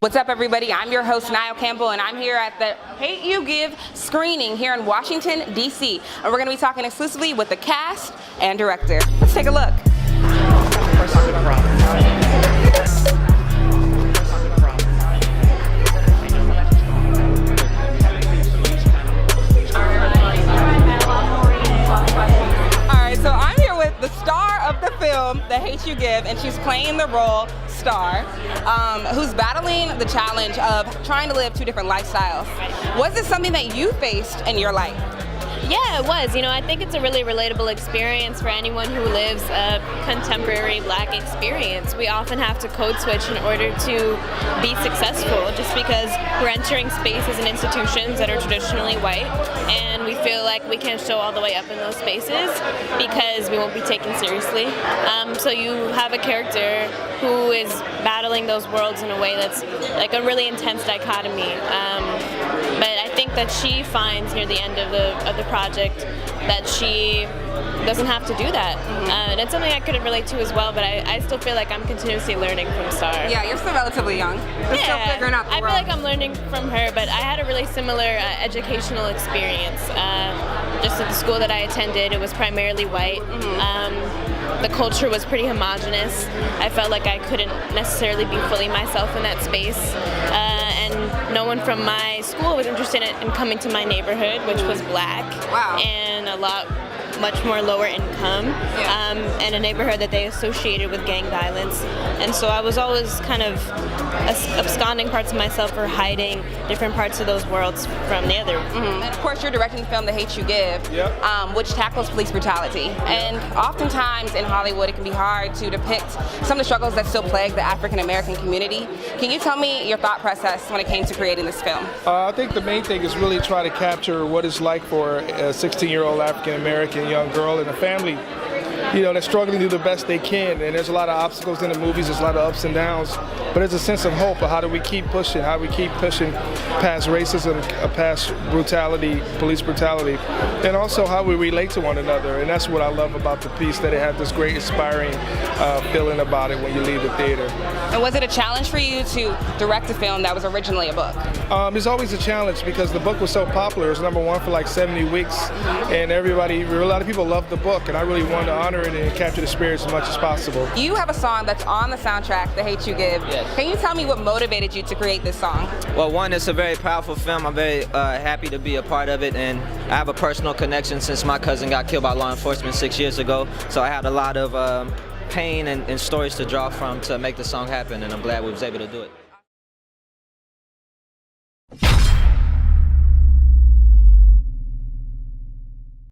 What's up, everybody? I'm your host, Nayo Campbell, and I'm here at the Hate U Give screening here in Washington, D.C. And we're going to be talking exclusively with the cast and director. Let's take a look. Alright, so I'm here with the star of the film, The Hate U Give, and she's playing the role Star, who's battling the challenge of trying to live two different lifestyles. Was this something that you faced in your life? Yeah, it was. You know, I think it's a really relatable experience for anyone who lives a contemporary Black experience. We often have to code switch in order to be successful, just because we're entering spaces and institutions that are traditionally white, and we feel like we can't show all the way up in those spaces because we won't be taken seriously. So you have a character who is battling those worlds in a way that's like a really intense dichotomy. But I think that she finds near the end of the project that she doesn't have to do that. And it's something I couldn't relate to as well, but I still feel like I'm continuously learning from Star. Yeah, you're still relatively young. You're still figuring out the world. I feel like I'm learning from her, but I had a really similar educational experience. Just at the school that I attended, it was primarily white. The culture was pretty homogenous. I felt like I couldn't necessarily be fully myself in that space. And no one from my school was interested in coming to my neighborhood, which was Black. Wow. And much more lower income, and a neighborhood that they associated with gang violence. And so I was always kind of absconding parts of myself or hiding different parts of those worlds from the other. And of course, you're directing the film The Hate U Give, which tackles police brutality. And oftentimes in Hollywood, it can be hard to depict some of the struggles that still plague the African American community. Can you tell me your thought process when it came to creating this film? I think the main thing is really try to capture what it's like for a 16-year-old African American young girl in a family, you know, that's struggling to do the best they can. And there's a lot of obstacles in the movies, there's a lot of ups and downs, but there's a sense of hope of how do we keep pushing, past racism, past brutality, police brutality, and also how we relate to one another. And that's what I love about the piece, that it had this great inspiring feeling about it when you leave the theater. And was it a challenge for you to direct a film that was originally a book? It's always a challenge because the book was so popular. It was #1 for like 70 weeks, and a lot of people loved the book, and I really wanted to honor it and capture the spirit as much as possible. You have a song that's on the soundtrack, The Hate U Give. Yes. Can you tell me what motivated you to create this song? Well, one, it's a very powerful film. I'm very happy to be a part of it, and I have a personal connection since my cousin got killed by law enforcement 6 years ago, so I had a lot of pain and stories to draw from to make the song happen, and I'm glad we was able to do it.